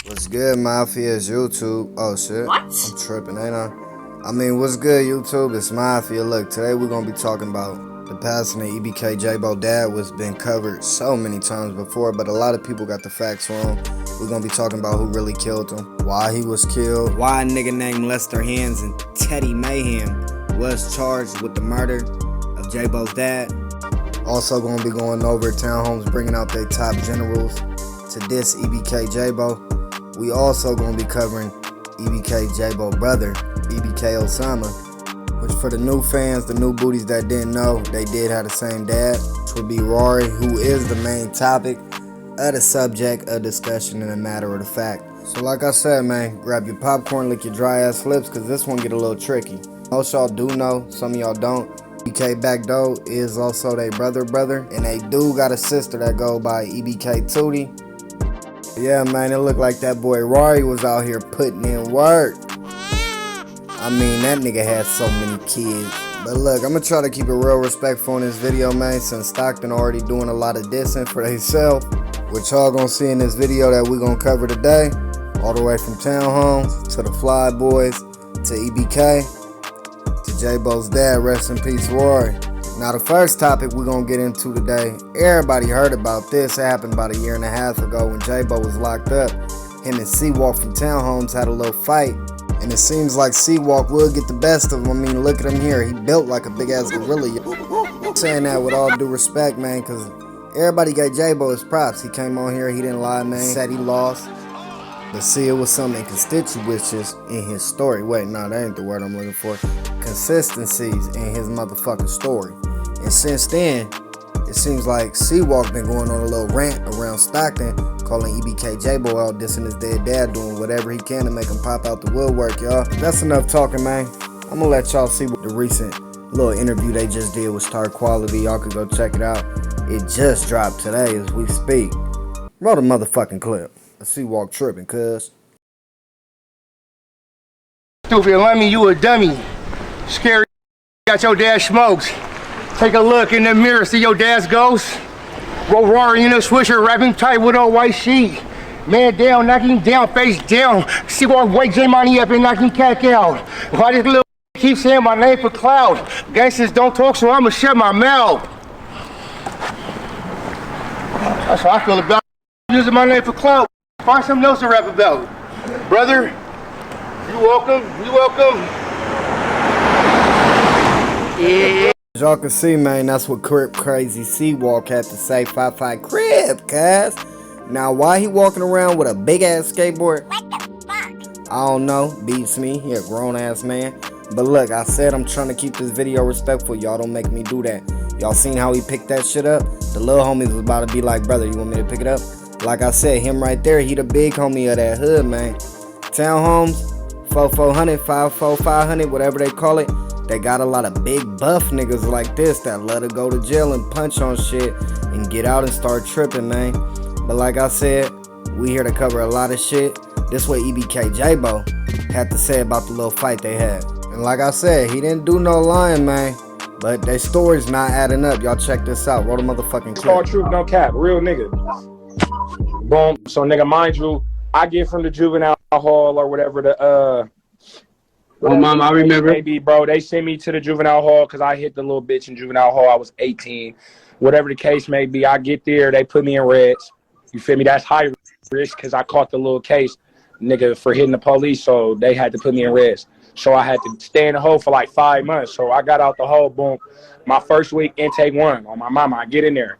What's good, Mafia's YouTube? Oh shit. What? I'm tripping, ain't I? I mean, what's good, YouTube? It's Mafia. Look, today we're gonna be talking about the passing of EBKJAYBO dad, was been covered so many times before, but a lot of people got the facts wrong. We're gonna be talking about who really killed him, why he was killed, why a nigga named Lester Hands and Teddy Mayhem was charged with the murder of J-Bo's dad. Also gonna be going over Townhomes bringing out their top generals to diss EBKJAYBO. We also gonna be covering EBKJAYBO brother, EBK Osama, which for the new fans, the new booties that didn't know, they did have the same dad, which would be Rari, who is the main topic of the subject of discussion and a matter of the fact. So like I said, man, grab your popcorn, lick your dry ass lips, cause this one get a little tricky. Most y'all do know, some of y'all don't. EBK Backdoor is also their brother, and they do got a sister that go by EBK Tootie. Yeah, man, it looked like that boy Rari was out here putting in work. I mean, that nigga had so many kids. But look, I'm gonna try to keep it real respectful in this video, man, since Stockton already doing a lot of dissing for themselves. Which y'all gonna see in this video that we gonna cover today. All the way from Townhomes to the FLYBOYZ to EBK to J-Bo's dad, rest in peace, Rari. Now the first topic we're gonna get into today, everybody heard about this. It happened about a year and a half ago when J-Bo was locked up. Him and Seawalk from Townhomes had a little fight, and it seems like Seawalk will get the best of him. I mean, look at him here. He built like a big ass gorilla. I'm saying that with all due respect, man, because everybody gave J-Bo his props. He came on here, he didn't lie, man. He said he lost. But see, it was some inconspicuous in his story. Wait, no, that ain't the word I'm looking for. Consistencies in his motherfucking story. And since then, it seems like Seawalk been going on a little rant around Stockton, calling EBKJAYBO out, dissing his dead dad, doing whatever he can to make him pop out the woodwork, y'all. That's enough talking, man. I'm gonna let y'all see what the recent little interview they just did with Star Quality. Y'all could go check it out. It just dropped today as we speak. Roll the motherfucking clip. Seawalk tripping, cuz. Stupid Lemmy, you a dummy. Scary, got your dad smokes. Take a look in the mirror, see your dad's ghost. Roll Rari in a swisher, wrap him tight with a white sheet. Man down, knock him down, face down. Seawalk wake J-Money up and knock him cack out. Why this little keep saying my name for clout? Gangsters don't talk, so I'ma shut my mouth. That's how I feel about using my name for clout. Find something else to rap about. Brother, you welcome, you welcome. Yeah. As y'all can see, man, that's what Crip Crazy Seawalk had to say. 5-5 Crip, cuz. Now, why he walking around with a big ass skateboard? What the fuck? I don't know. Beats me. He a grown ass man. But look, I said I'm trying to keep this video respectful. Y'all don't make me do that. Y'all seen how he picked that shit up? The little homies was about to be like, brother, you want me to pick it up? Like I said, him right there, he the big homie of that hood, man. Townhomes, 400, 500, whatever they call it. They got a lot of big buff niggas like this that love to go to jail and punch on shit and get out and start tripping, man. But like I said, we here to cover a lot of shit. This what EBKJAYBO had to say about the little fight they had. And like I said, he didn't do no lying, man. But their story's not adding up. Y'all check this out. Roll the motherfucking clip. All truth, no cap, real nigga. Boom. So nigga, mind you, I get from the juvenile hall or whatever the oh, mom, I remember. Maybe, bro, they sent me to the juvenile hall because I hit the little bitch in juvenile hall. I was 18. Whatever the case may be, I get there, they put me in reds. You feel me? That's high risk because I caught the little case, nigga, for hitting the police, so they had to put me in reds. So I had to stay in the hole for like 5 months. So I got out the hole, boom. My first week, intake 1 on my mama. I get in there.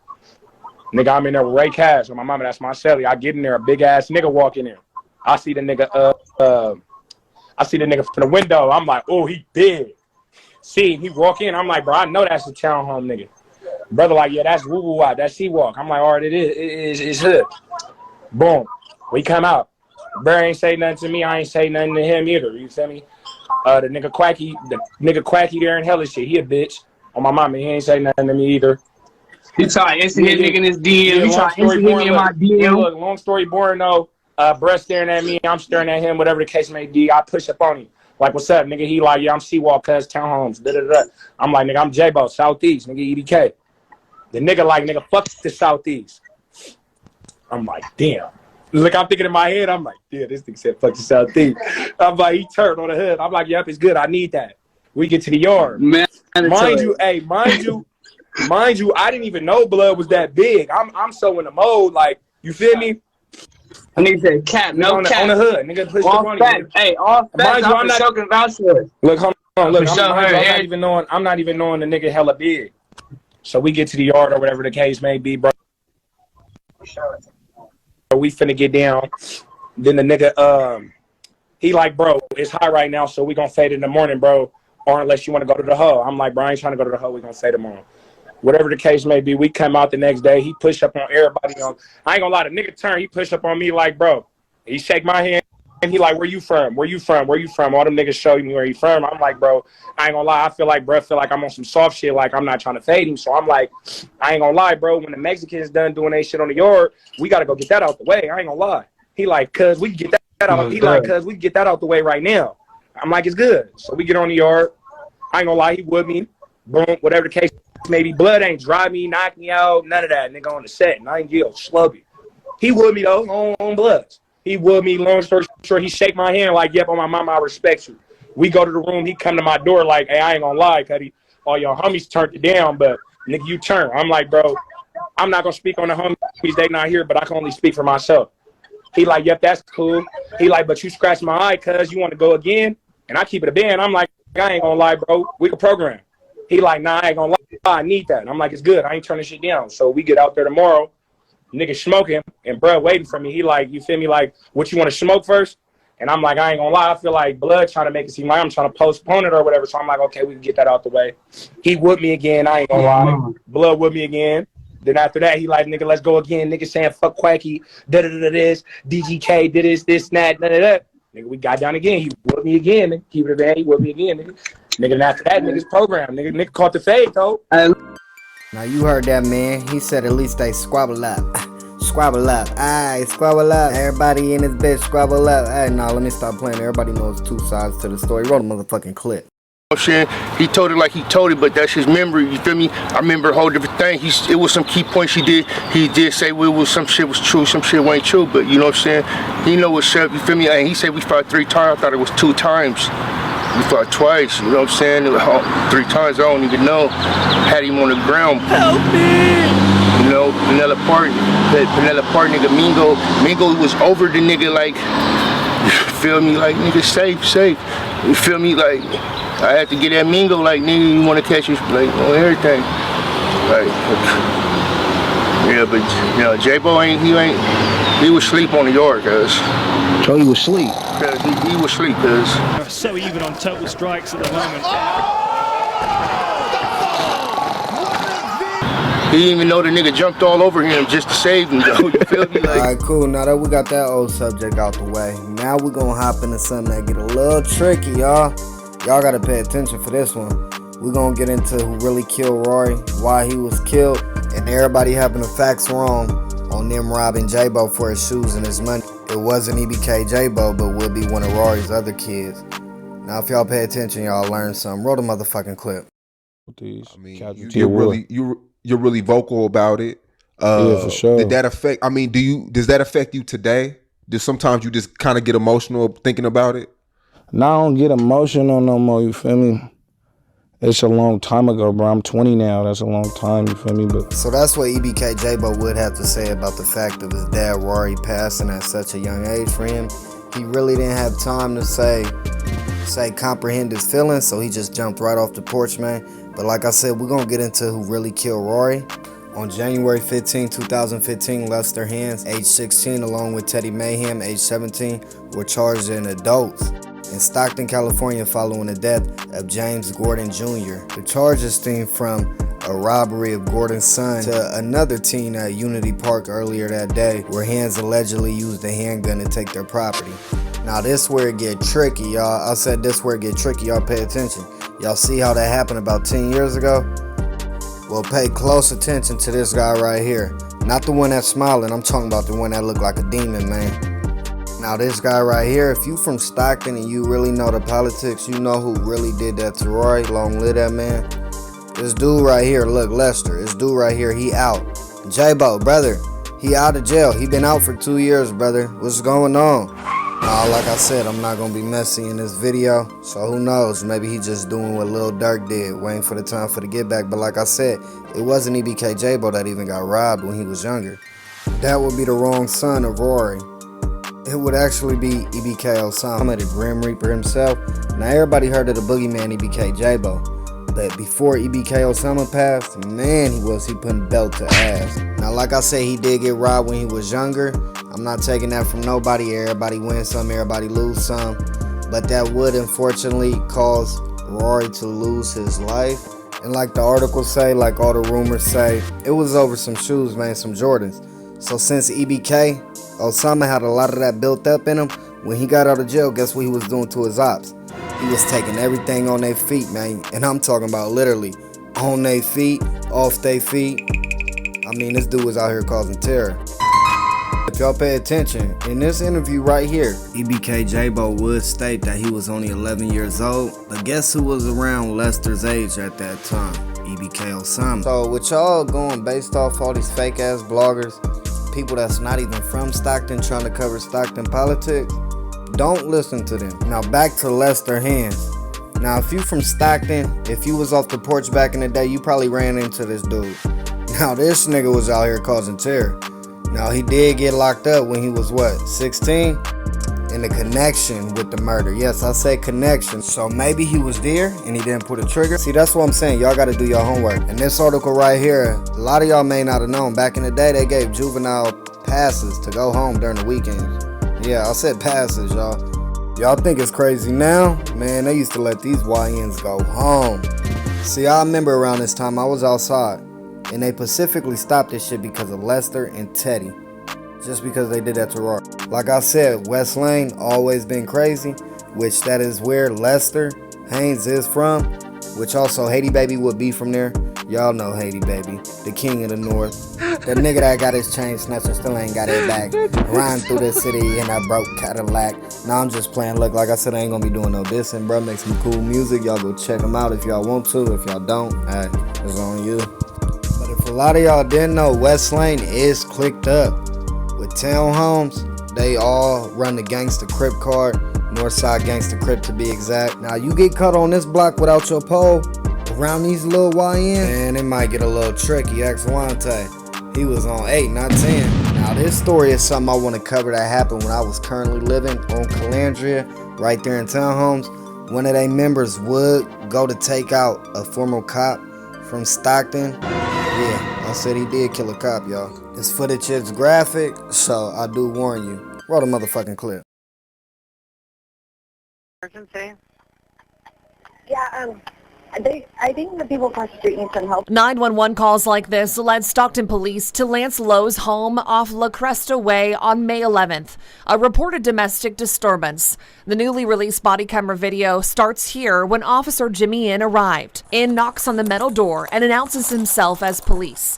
Nigga, I'm in there with Ray Cash on my mama. That's my celly. I get in there, a big ass nigga walk in there. I see the nigga, I see the nigga from the window. I'm like, oh, he big. See, he walk in. I'm like, bro, I know that's a townhome nigga. Brother, like, yeah, that's woo woo out. That's Seawalk. I'm like, all right, it's hood. Boom. We come out. Bro ain't say nothing to me. I ain't say nothing to him either. You feel me? The nigga Quacky there in hella shit. He a bitch. On my mama, he ain't say nothing to me either. He tried to instant hit nigga in his DM. Yeah, He tried to instant hit me in my DM. Look, long story boring though. Bruh staring at me, I'm staring at him, whatever the case may be. I push up on him. Like, what's up, nigga? He like, yeah, I'm Seawalk, cuz Townhomes. Da, da, da. I'm like, nigga, I'm J-Bo, Southeast, nigga, EBK. The nigga like, nigga, fuck the Southeast. I'm like, damn. Look, I'm thinking in my head, I'm like, yeah, this thing said fuck the South thing. I'm like, he turned on the hood. I'm like, yep, it's good. I need that. We get to the yard. Mind you, I didn't even know blood was that big. I'm so in the mode, like, you feel me? I need that cap, no on cap. On the hood, nigga, push all the money. Facts. Hey, all facts. I'm not joking vouch for it. Look, hold on, look, I'm not even knowing the nigga hella big. So we get to the yard or whatever the case may be, bro. We finna get down. Then the nigga, he like, bro, it's high right now, so we gonna fade in the morning, bro. Or unless you want to go to the hub. I'm like, bro, I ain't trying to go to the hub. We gonna fade tomorrow. Whatever the case may be, we come out the next day. He push up on everybody. I ain't gonna lie, the nigga turn. He push up on me like, bro. He shake my hand. And he like, where you from? Where you from? Where you from? All them niggas show me where he from. I'm like, bro, I ain't gonna lie. I feel like, bro, I'm on some soft shit. Like, I'm not trying to fade him. So I'm like, I ain't gonna lie, bro. When the Mexicans done doing their shit on the yard, we gotta go get that out the way. I ain't gonna lie. He like, cuz we can get that out. He like, cuz we can get that out the way right now. I'm like, it's good. So we get on the yard. I ain't gonna lie, he with me. Boom, whatever the case may be. Blood ain't drive me, knock me out, none of that. Nigga on the set, Nightingale, slubby. He with me though, on Bloods. He with me, long story short, he shake my hand like, yep, on my mama, I respect you. We go to the room, he come to my door like, hey, I ain't gonna lie, Cuddy. All your homies turned it down, but nigga, you turn. I'm like, bro, I'm not gonna speak on the homies, they not here, but I can only speak for myself. He like, yep, that's cool. He like, but you scratch my eye, cuz you want to go again? And I keep it a band. I'm like, I ain't gonna lie, bro, we can program. He like, nah, I ain't gonna lie, I need that. And I'm like, it's good, I ain't turning shit down. So we get out there tomorrow. Nigga smoking and bro waiting for me. He like, you feel me? Like, what you want to smoke first? And I'm like, I ain't gonna lie. I feel like blood trying to make it seem like I'm trying to postpone it or whatever. So I'm like, okay, we can get that out the way. He with me again. I ain't gonna lie. Blood with me again. Then after that, he like, nigga, let's go again. Nigga saying fuck Quacky, this, DGK, did this, that, that. Nigga, we got down again. He with me again. Nigga. Keep it a band. He with me again, nigga. Nigga, and after that, nigga's program. Nigga caught the fade, though. Now you heard that, man. He said at least they squabble up. Squabble up. Aight, squabble up. Everybody in this bitch squabble up. Hey, nah, let me stop playing. Everybody knows two sides to the story. Roll a motherfucking clip. He told it like he told it, but that's his memory. You feel me? I remember a whole different thing. It was some key points he did. He did say some shit was true, some shit wasn't true. But you know what I'm saying? He know what's up. You feel me? And he said we fought 3 times. I thought it was 2 times. We fought twice. You know what I'm saying? 3 times. I don't even know. Had him on the ground. Help me! You know, Panella Park nigga Mingo was over the nigga like, you feel me, like nigga safe. You feel me, like I had to get that Mingo like nigga, you wanna catch you like on everything. Like yeah, but you know, JBO he was asleep on the yard, cuz. So he was asleep? Cuz he was asleep, cuz. So even on total strikes at the moment. He didn't even know the nigga jumped all over him just to save him, though. You feel me? Like, alright, cool. Now that we got that old subject out the way, now we gonna hop into something that get a little tricky, y'all. Y'all gotta pay attention for this one. We're gonna get into who really killed Rari, why he was killed, and everybody having the facts wrong on them robbing JBO for his shoes and his money. It wasn't EBKJAYBO, but would be one of Rari's other kids. Now, if y'all pay attention, y'all learn something. Roll the motherfucking clip. I mean, you're really vocal about it. Yeah, for sure. Did that affect? I mean, does that affect you today? Does sometimes you just kind of get emotional thinking about it? No, I don't get emotional no more. You feel me? It's a long time ago, bro. I'm 20 now. That's a long time. You feel me? But so that's what EBKJAYBO would have to say about the fact of his dad Rari passing at such a young age for him. He really didn't have time to say comprehend his feelings, so he just jumped right off the porch, man. But like I said, we're gonna get into who really killed Rari. On January 15, 2015, Lester Hands, age 16, along with Teddy Mayhem, age 17, were charged as adults in Stockton, California, following the death of James Gordon Jr. The charges stem from a robbery of Gordon's son to another teen at Unity Park earlier that day, where Hands allegedly used a handgun to take their property. Now this where it get tricky, y'all. I said this where it get tricky, y'all pay attention. Y'all see how that happened about 10 years ago? Well, pay close attention to this guy right here. Not the one that's smiling, I'm talking about the one that looked like a demon, man. Now this guy right here, if you from Stockton and you really know the politics, you know who really did that to Rari. Long live that man. This dude right here, look, Lester, this dude right here, he out. JBO, brother, He out of jail. He been out for 2 years, brother. What's going on? Like I said, I'm not gonna be messy in this video, so who knows? Maybe he just doing what Lil Durk did, waiting for the time for the get back. But like I said, it wasn't EBKJAYBO that even got robbed when he was younger. That would be the wrong son of Rari. It would actually be EBK Osama, the Grim Reaper himself. Now everybody heard of the boogeyman EBKJAYBO, but before EBK Osama passed, man, he putting belt to ass. Now like I said, he did get robbed when he was younger. I'm not taking that from nobody. Everybody wins some, everybody lose some. But that would unfortunately cause Rari to lose his life. And like the articles say, like all the rumors say, it was over some shoes, man, some Jordans. So since EBK Osama had a lot of that built up in him, when he got out of jail, guess what he was doing to his ops? He was taking everything on their feet, man. And I'm talking about literally on their feet, off their feet. I mean, this dude was out here causing terror. If y'all pay attention, in this interview right here, EBKJAYBO would state that he was only 11 years old, but guess who was around Lester's age at that time? EBK Osama. So with y'all going based off all these fake ass bloggers, people that's not even from Stockton trying to cover Stockton politics, don't listen to them. Now back to Lester Hands. Now if you from Stockton, if you was off the porch back in the day, you probably ran into this dude. Now this nigga was out here causing terror. Now he did get locked up when he was what, 16? In the connection with the murder. Yes, I say connection. So maybe he was there and he didn't pull the trigger. See, that's what I'm saying. Y'all gotta do your homework. And this article right here, a lot of y'all may not have known. Back in the day, they gave juvenile passes to go home during the weekends. Yeah, I said passes, y'all. Y'all think it's crazy now? Man, they used to let these YNs go home. See, I remember around this time I was outside. And they specifically stopped this shit because of Lester and Teddy. Just because they did that to Rari. Like I said, West Lane always been crazy, which that is where Lester Haynes is from, which also Haiti Baby would be from there. Y'all know Haiti Baby, the king of the north. The nigga that got his chain snatched and still ain't got it back. Riding through the city in a broke Cadillac. Now I'm just playing. Look, like I said, I ain't gonna be doing no dissing, bro. Make some cool music. Y'all go check him out if y'all want to. If y'all don't, hey, it's on you. But if a lot of y'all didn't know, West Lane is clicked up. With Townhomes, they all run the Gangsta Crip card. Northside Gangsta Crip to be exact. Now you get caught on this block without your pole, around these little YN, and it might get a little tricky. Ask Wante. He was on 8, not 10. Now this story is something I want to cover that happened when I was currently living on Calandria, right there in Townhomes. One of their members would go to take out a former cop from Stockton. Yeah, I said he did kill a cop, y'all. This footage is graphic, so I do warn you. Roll the motherfucking clip. Yeah, I think the people across the street need some help. 911 calls like this led Stockton police to Lance Lowe's home off La Cresta Way on May 11th, a reported domestic disturbance. The newly released body camera video starts here when Officer Jimmy Inn arrived. Inn knocks on the metal door and announces himself as police.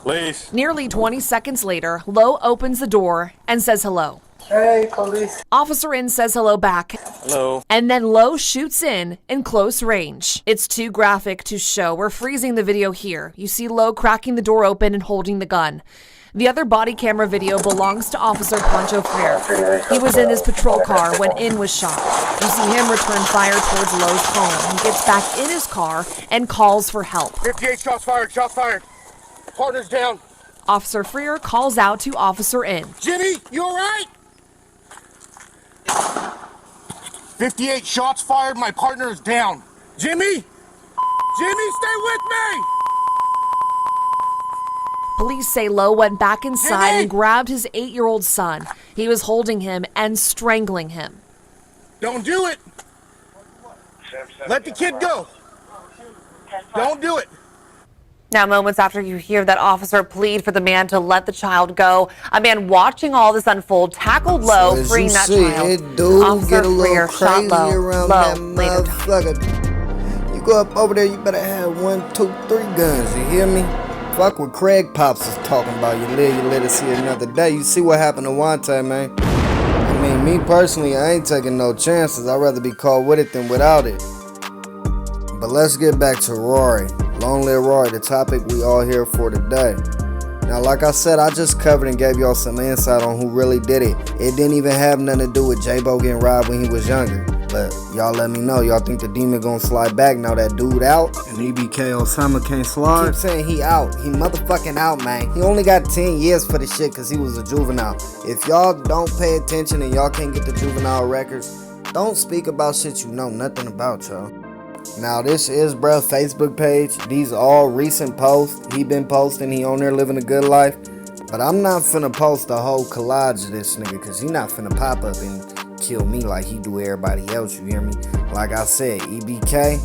Please. Nearly 20 seconds later, Lowe opens the door and says hello. Hey, police. Officer Inn says hello back. Hello. And then Lowe shoots in close range. It's too graphic to show. We're freezing the video here. You see Lowe cracking the door open and holding the gun. The other body camera video belongs to Officer Pancho Freire. He was in his patrol car when Inn was shot. You see him return fire towards Lowe's home. He gets back in his car and calls for help. 58 shots fired, shots fired. Partner's down. Officer Freire calls out to Officer Inn. Jimmy, you all right? 58 shots fired, my partner is down. Jimmy? Jimmy, stay with me! Police say Lowe went back inside Jimmy! and grabbed his 8-year-old son. He was holding him and strangling him. Don't do it! Let the kid go! Don't do it! Now, moments after you hear that officer plead for the man to let the child go, a man watching all this unfold tackled Lowe, So freeing that see, child. it do Officer get a little Freire shot crazy Lowe. around Lowe that later died. motherfucker. You go up over there, you better have 1, 2, 3 guns. You hear me? Fuck what Craig Pops is talking about. You live to see another day. You see what happened to Wante, man. I mean, me personally, I ain't taking no chances. I'd rather be caught with it than without it. But let's get back to Rari. Long live Rari, the topic we all here for today. Now, like I said, I just covered and gave y'all some insight on who really did it. It didn't even have nothing to do with JBO getting robbed when he was younger. But y'all let me know. Y'all think the demon gonna slide back now that dude out? And EBK Osama can't slide? Keep saying he out. He motherfucking out, man. He only got 10 years for the shit because he was a juvenile. If y'all don't pay attention and y'all can't get the juvenile records, don't speak about shit you know nothing about, y'all. Now, this is bruh Facebook page. These all recent posts. He been posting. He on there living a good life. But I'm not finna post a whole collage of this nigga because he not finna pop up and kill me like he do everybody else, you hear me? Like I said, EBK,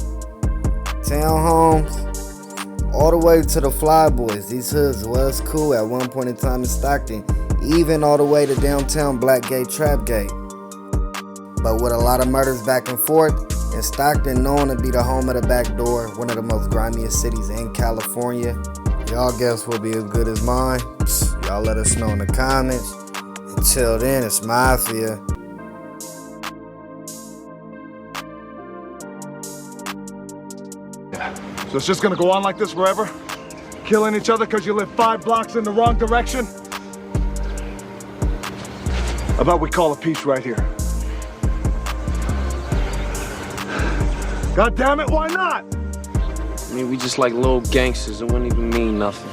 Townhomes, all the way to the FLYBOYZ. These hoods was cool at one point in time in Stockton, even all the way to downtown Blackgate, Trapgate. But with a lot of murders back and forth, and Stockton known to be the home of the back door, one of the most grimiest cities in California. Y'all guess will be as good as mine? Y'all let us know in the comments. Until then, it's Mafia. So it's just gonna go on like this forever? Killing each other because you live 5 blocks in the wrong direction? How about we call a peace right here? God damn it, why not? I mean, we just like little gangsters. It wouldn't even mean nothing.